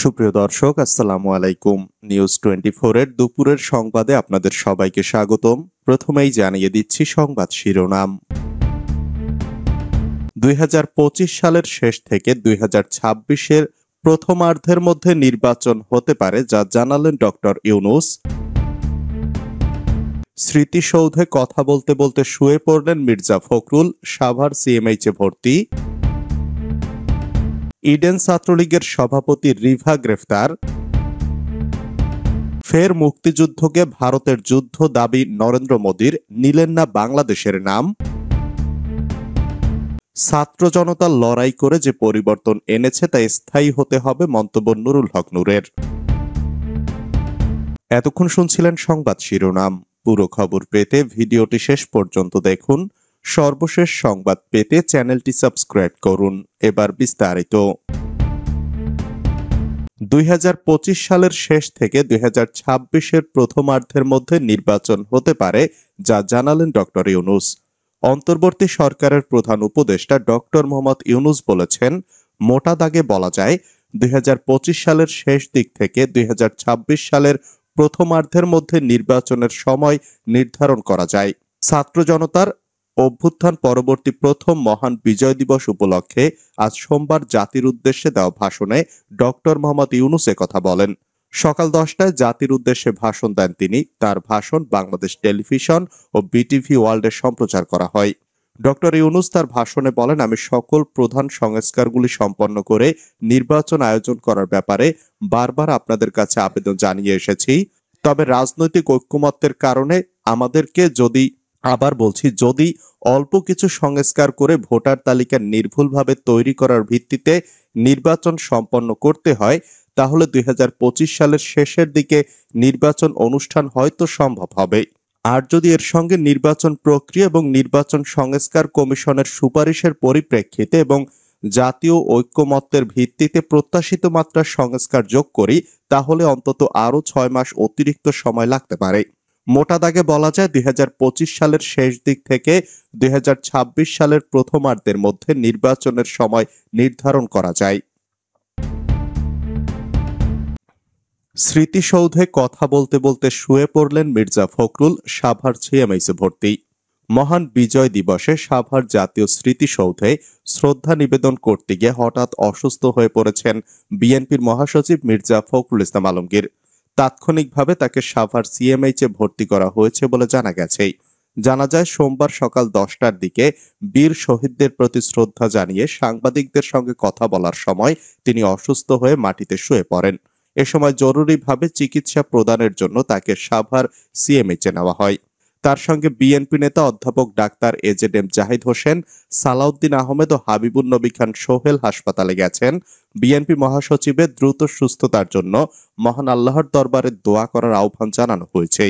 সুপ্রিয় দর্শক, আসসালামু আলাইকুম। নিউজ 24 এর দুপুরের সংবাদে আপনাদের সবাইকে স্বাগতম। প্রথমেই জানিয়ে দিচ্ছি সংবাদ শিরোনাম। 2025 সালের শেষ থেকে 2026-এর প্রথমার্ধের মধ্যে নির্বাচন হতে পারে, যা জানালেন ডক্টর ইউনূস। স্মৃতিসৌধে কথা বলতে বলতে শুয়ে পড়লেন মির্জা ফখরুল, সাভার সিএমএইচে ভর্তি। ইডেন ছাত্রলীগের সভাপতি রিভা গ্রেফতার। ফের মুক্তিযুদ্ধকে ভারতের যুদ্ধ দাবি নরেন্দ্র মোদীর, নিলেন না বাংলাদেশের নাম। ছাত্র জনতা লড়াই করে যে পরিবর্তন এনেছে তা স্থায়ী হতে হবে, মন্তব্য নুরুল হক নূরের। এতক্ষণ শুনছিলেন সংবাদ শিরোনাম। পুরো খবর পেতে ভিডিওটি শেষ পর্যন্ত দেখুন। সর্বশেষ সংবাদ পেতে চ্যানেলটি সাবস্ক্রাইব করুন। এবার বিস্তারিত। 2025 সালের শেষ থেকে 2026-এর প্রথমার্ধের মধ্যে নির্বাচন হতে পারে, যা জানালেন ডক্টর ইউনূস। অন্তর্বর্তী সরকারের প্রধান উপদেষ্টা ডক্টর মোহাম্মদ ইউনূস বলেছেন, মোটা দাগে বলা যায় 2025 সালের শেষ দিক থেকে 2026 সালের প্রথমার্ধের মধ্যে নির্বাচনের সময় নির্ধারণ করা যায়। ছাত্র জনতার অভ্যুত্থান পরবর্তী প্রথম মহান বিজয় দিবস উপলক্ষে আজ সোমবার জাতির উদ্দেশ্যে দেওয়া ভাষণে ডক্টর মোহাম্মদ ইউনূস কথা বলেন। সকাল 10টায় জাতির উদ্দেশ্যে ভাষণ দেন তিনি। তার ভাষণ বাংলাদেশ টেলিভিশন ও বিটিভি ওয়ার্ল্ডে সম্প্রচার করা হয়। ডক্টর ইউনূস তার ভাষণে বলেন, আমি সকল প্রধান সংস্কারগুলি সম্পন্ন করে নির্বাচন আয়োজন করার ব্যাপারে বারবার আপনাদের কাছে আবেদন জানিয়ে এসেছি। তবে রাজনৈতিক ঐক্যমত্যের কারণে আমাদেরকে যদি অল্প কিছু সংস্কার করে ভোটার তালিকা নির্ভুলভাবে তৈরি করার ভিত্তিতে নির্বাচন সম্পন্ন করতে হয়, তাহলে 2025 সালের শেষের দিকে নির্বাচন অনুষ্ঠান হয়তো সম্ভব হবে। আর যদি এর সঙ্গে নির্বাচন প্রক্রিয়া এবং নির্বাচন সংস্কার কমিশনের সুপারিশের পরিপ্রেক্ষিতে এবং জাতীয় ঐক্যমত্যের ভিত্তিতে প্রত্যাশিত মাত্রার সংস্কার যোগ করি, তাহলে অন্তত আরও 6 মাস অতিরিক্ত সময় লাগতে পারে। মোটা দাগে বলা যায় 2025 সালের শেষ দিক থেকে 2026 সালের প্রথমার্ধের মধ্যে নির্বাচনের সময় নির্ধারণ করা যায়। স্মৃতিসৌধে কথা বলতে বলতে শুয়ে পড়লেন মির্জা ফখরুল, সাভার সিএমএইচে ভর্তি। মহান বিজয় দিবসে সাভার জাতীয় স্মৃতিসৌধে শ্রদ্ধা নিবেদন করতে গিয়ে হঠাৎ অসুস্থ হয়ে পড়েছেন বিএনপির মহাসচিব মির্জা ফখরুল ইসলাম আলমগীর। তাৎক্ষণিকভাবে তাকে সাভার সিএমএইচে ভর্তি করা হয়েছে বলে জানা গেছে। জানা যায়, সোমবার সকাল 10টার দিকে বীর শহীদদের প্রতি শ্রদ্ধা জানিয়ে সাংবাদিকদের সঙ্গে কথা বলার সময় তিনি অসুস্থ হয়ে মাটিতে শুয়ে পড়েন। এ সময় জরুরিভাবে চিকিৎসা প্রদানের জন্য তাকে সাভার সিএমএইচে নেওয়া হয়। তার সঙ্গে বিএনপি নেতা অধ্যাপক ডাক্তার এজেডএম জাহিদ হোসেন, সালাউদ্দিন আহমেদ ও হাবিবুন নবী খান সোহেল হাসপাতালে গেছেন। বিএনপি মহাসচিবের দ্রুত সুস্থতার জন্য মহান আল্লাহর দরবারে দোয়া করার আহ্বান জানানো হয়েছে।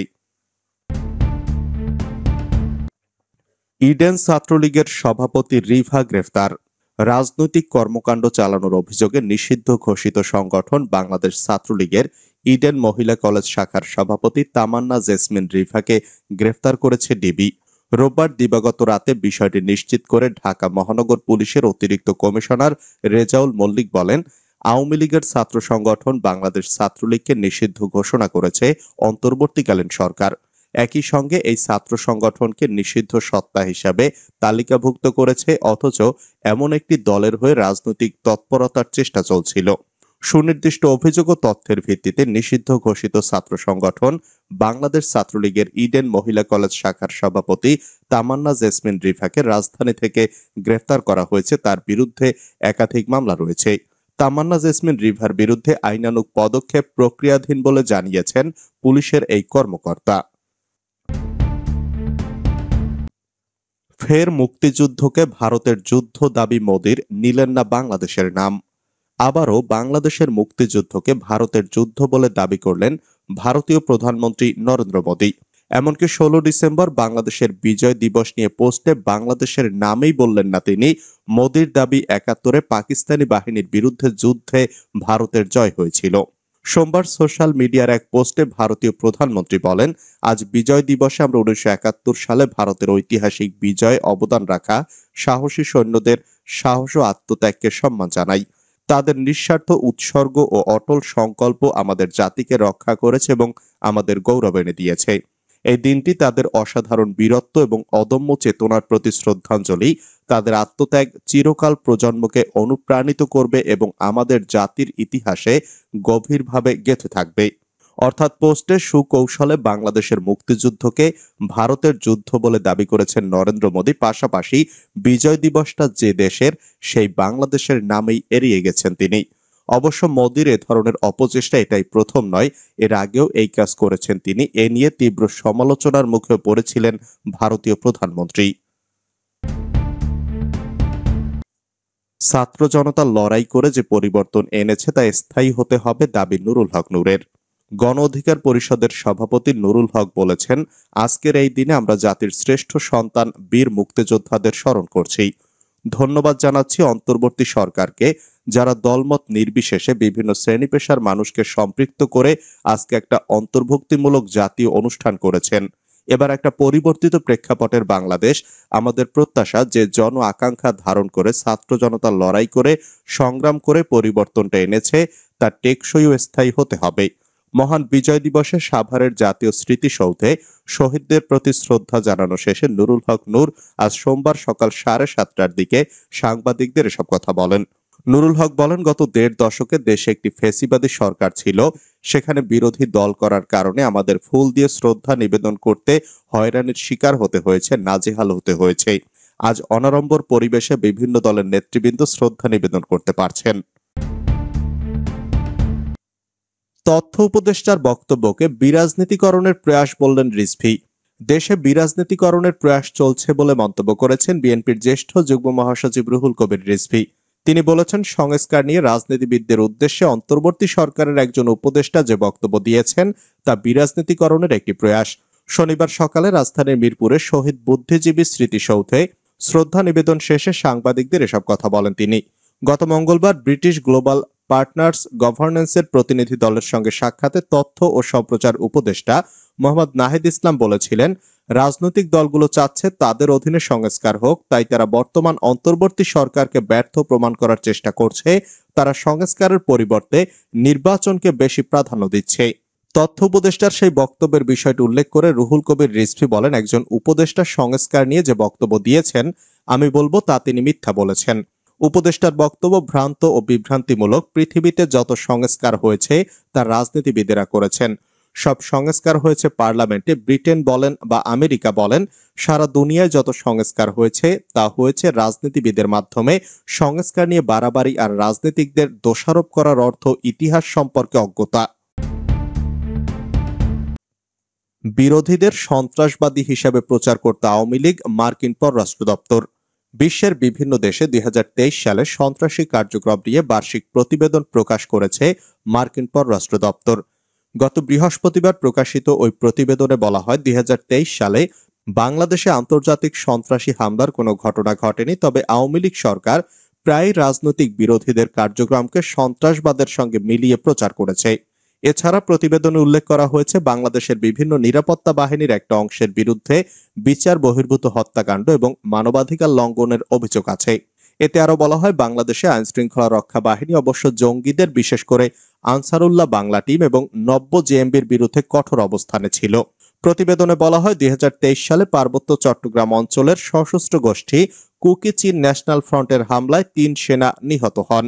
ইডেন ছাত্রলীগের সভাপতি রিভা গ্রেফতার। রাজনৈতিক কর্মকাণ্ড চালানোর অভিযোগে নিষিদ্ধ ঘোষিত সংগঠন বাংলাদেশ ছাত্রলীগের ইডেন মহিলা কলেজ শাখার সভাপতি তামান্না জেসমিন রিভাকে গ্রেফতার করেছে ডিবি। রোববার দিবাগত রাতে বিষয়টি নিশ্চিত করে ঢাকা মহানগর পুলিশের অতিরিক্ত কমিশনার রেজাউল মল্লিক বলেন, আওয়ামী লীগের ছাত্র সংগঠন বাংলাদেশ ছাত্রলীগকে নিষিদ্ধ ঘোষণা করেছে অন্তর্বর্তীকালীন সরকার। একই সঙ্গে এই ছাত্র সংগঠনকে নিষিদ্ধ সত্তা হিসাবে তালিকাভুক্ত করেছে, অথচ এমন একটি দলের হয়ে রাজনৈতিক তৎপরতার চেষ্টা চলছিল। সুনির্দিষ্ট অভিযোগ ও তথ্যের ভিত্তিতে নিষিদ্ধ ঘোষিত ছাত্র সংগঠন বাংলাদেশ ছাত্রলীগের ইডেন মহিলা কলেজ শাখার সভাপতি তামান্না জেসমিন রিভাকে রাজধানী থেকে গ্রেফতার করা হয়েছে। তার বিরুদ্ধে একাধিক মামলা রয়েছে। তামান্না জেসমিন রিভার বিরুদ্ধে আইনানুগ পদক্ষেপ প্রক্রিয়াধীন বলে জানিয়েছেন পুলিশের এই কর্মকর্তা। ফের মুক্তিযুদ্ধকে ভারতের যুদ্ধ দাবি মোদীর, নিলেন না বাংলাদেশের নাম। আবারও বাংলাদেশের মুক্তিযুদ্ধকে ভারতের যুদ্ধ বলে দাবি করলেন ভারতীয় প্রধানমন্ত্রী নরেন্দ্র মোদী। এমনকি 16 ডিসেম্বর বাংলাদেশের বিজয় দিবস নিয়ে পোস্টে বাংলাদেশের নামেই বললেন না তিনি। মোদীর দাবি 71-এ পাকিস্তানি বাহিনীর বিরুদ্ধে যুদ্ধে ভারতের জয় হয়েছিল। সোমবার সোশ্যাল মিডিয়ার এক পোস্টে ভারতীয় প্রধানমন্ত্রী বলেন, আজ বিজয় দিবসে আমরা 1971 সালে ভারতের ঐতিহাসিক বিজয়ে অবদান রাখা সাহসী সৈন্যদের সাহস ও আত্মত্যাগকে সম্মান জানাই। তাদের নিঃস্বার্থ উৎসর্গ ও অটল সংকল্প আমাদের জাতিকে রক্ষা করেছে এবং আমাদের গৌরব এনে দিয়েছে। এই দিনটি তাদের অসাধারণ বীরত্ব এবং অদম্য চেতনার প্রতি শ্রদ্ধাঞ্জলি। তাদের আত্মত্যাগ চিরকাল প্রজন্মকে অনুপ্রাণিত করবে এবং আমাদের জাতির ইতিহাসে গভীরভাবে গেঁথে থাকবে। অর্থাৎ পোস্টে সুকৌশলে বাংলাদেশের মুক্তিযুদ্ধকে ভারতের যুদ্ধ বলে দাবি করেছেন নরেন্দ্র মোদী। পাশাপাশি বিজয় দিবসটা যে দেশের, সেই বাংলাদেশের নামেই এড়িয়ে গেছেন তিনি। অবশ্য মোদীর এ ধরনের অপচেষ্টা এটাই প্রথম নয়, এর আগেও এই কাজ করেছেন তিনি। এ নিয়ে তীব্র সমালোচনার মুখে পড়েছিলেন ভারতীয় প্রধানমন্ত্রী। ছাত্র জনতা লড়াই করে যে পরিবর্তন এনেছে তা স্থায়ী হতে হবে, দাবি নুরুল হক নূরের। গণ অধিকার পরিষদের সভাপতি নুরুল হক বলেছেন, আজকের এই দিনে আমরা জাতির শ্রেষ্ঠ সন্তান বীর মুক্তিযোদ্ধাদের স্মরণ করছি। ধন্যবাদ জানাচ্ছি অন্তর্বর্তী সরকারকে, যারা দলমত নির্বিশেষে বিভিন্ন শ্রেণী পেশার মানুষকে সম্পৃক্ত করে আজকে একটা অন্তর্ভুক্তিমূলক জাতীয় অনুষ্ঠান করেছেন। এবার একটা পরিবর্তিত প্রেক্ষাপটের বাংলাদেশ। আমাদের প্রত্যাশা যে জন আকাঙ্ক্ষা ধারণ করে ছাত্র জনতা লড়াই করে সংগ্রাম করে পরিবর্তনটা এনেছে, তা টেকসই ও স্থায়ী হতে হবে। মহান বিজয় দিবসে সাভারের জাতীয় স্মৃতিসৌধে শহীদদের প্রতি শ্রদ্ধা জানানো শেষে নুরুল হক নূর আজ সোমবার সকাল 7:30টার দিকে সাংবাদিকদের এসব কথা বলেন। নুরুল হক বলেন, গত 1.5 দশকে দেশে একটি ফ্যাসিবাদী সরকার ছিল। সেখানে বিরোধী দল করার কারণে আমাদের ফুল দিয়ে শ্রদ্ধা নিবেদন করতে হয়রানির শিকার হতে হয়েছে, নাজেহাল হতে হয়েছে। আজ অনাড়ম্বর পরিবেশে বিভিন্ন দলের নেতৃবৃন্দ শ্রদ্ধা নিবেদন করতে পারছেন। তথ্য উপদেষ্টার বক্তব্যকে বিরাজনীতিকরণের প্রয়াস বললেন রিজভী। দেশে বিরাজনীতিকরণের প্রয়াস চলছে বলে মন্তব্য করেছেন বিএনপির জ্যেষ্ঠ যুগ্ম মহাসচিব রুহুল কবির রিজভী। তিনি বলেছেন, সংস্কার নিয়ে রাজনীতিবিদদের উদ্দেশ্যে অন্তর্বর্তী সরকারের একজন উপদেষ্টা যে বক্তব্য দিয়েছেন তা বিরাজনীতিকরণের একটি প্রয়াস। শনিবার সকালে রাজধানীর মিরপুরে শহীদ বুদ্ধিজীবী স্মৃতিসৌধে শ্রদ্ধা নিবেদন শেষে সাংবাদিকদের এসব কথা বলেন তিনি। গত মঙ্গলবার ব্রিটিশ গ্লোবাল পার্টনার্স গভর্নেন্সের প্রতিনিধি দলের সঙ্গে সাক্ষাতে তথ্য ও সম্প্রচার উপদেষ্টা মোহাম্মদ নাহিদ ইসলাম বলেছিলেন, রাজনৈতিক দলগুলো চাচ্ছে তাদের অধীনে সংস্কার হোক, তাই তারা বর্তমান অন্তর্বর্তী সরকারকে ব্যর্থ প্রমাণ করার চেষ্টা করছে। তারা সংস্কারের পরিবর্তে নির্বাচনকে বেশি প্রাধান্য দিচ্ছে। তথ্য উপদেষ্টার সেই বক্তব্যের বিষয়টি উল্লেখ করে রুহুল কবির রিজভী বলেন, একজন উপদেষ্টা সংস্কার নিয়ে যে বক্তব্য দিয়েছেন, আমি বলবো তা তিনি মিথ্যা বলেছেন। উপদেষ্টার বক্তব্য ভ্রান্ত ও বিভ্রান্তিমূলক। পৃথিবীতে যত সংস্কার হয়েছে তা রাজনীতিবিদেরা করেছেন। সব সংস্কার হয়েছে পার্লামেন্টে। ব্রিটেন বলেন বা আমেরিকা বলেন, সারা দুনিয়ায় যত সংস্কার হয়েছে তা হয়েছে রাজনীতিবিদের মাধ্যমে। সংস্কার নিয়ে বাড়াবাড়ি আর রাজনীতিকদের দোষারোপ করার অর্থ ইতিহাস সম্পর্কে অজ্ঞতা। বিরোধীদের সন্ত্রাসবাদী হিসেবে প্রচার করতে আওয়ামী লীগ, মার্কিন পররাষ্ট্র দপ্তর। বিশ্বের বিভিন্ন দেশে 2023 সালে সন্ত্রাসী কার্যক্রম নিয়ে বার্ষিক প্রতিবেদন প্রকাশ করেছে মার্কিন পররাষ্ট্র দপ্তর। গত বৃহস্পতিবার প্রকাশিত ওই প্রতিবেদনে বলা হয়, 2023 সালে বাংলাদেশে আন্তর্জাতিক সন্ত্রাসী হামলার কোনো ঘটনা ঘটেনি। তবে আওয়ামী লীগ সরকার প্রায় রাজনৈতিক বিরোধীদের কার্যক্রমকে সন্ত্রাসবাদের সঙ্গে মিলিয়ে প্রচার করেছে। এছাড়া প্রতিবেদনে উল্লেখ করা হয়েছে, বাংলাদেশের বিভিন্ন নিরাপত্তা বাহিনীর একটা অংশের বিরুদ্ধে বিচার বহির্ভূত হত্যাকাণ্ড এবং মানবাধিকার লঙ্ঘনের অভিযোগ আছে। এতে আরো বলা হয়, বাংলাদেশে আইনশৃঙ্খলা রক্ষা বাহিনী অবশ্য জঙ্গিদের, বিশেষ করে আনসারুল্লাহ বাংলা টিম এবং নব্য জেএমবির বিরুদ্ধে কঠোর অবস্থানে ছিল। প্রতিবেদনে বলা হয়, 2023 সালে পার্বত্য চট্টগ্রাম অঞ্চলের সশস্ত্র গোষ্ঠী কুকি চীন ন্যাশনাল ফ্রন্টের হামলায় 3 সেনা নিহত হন।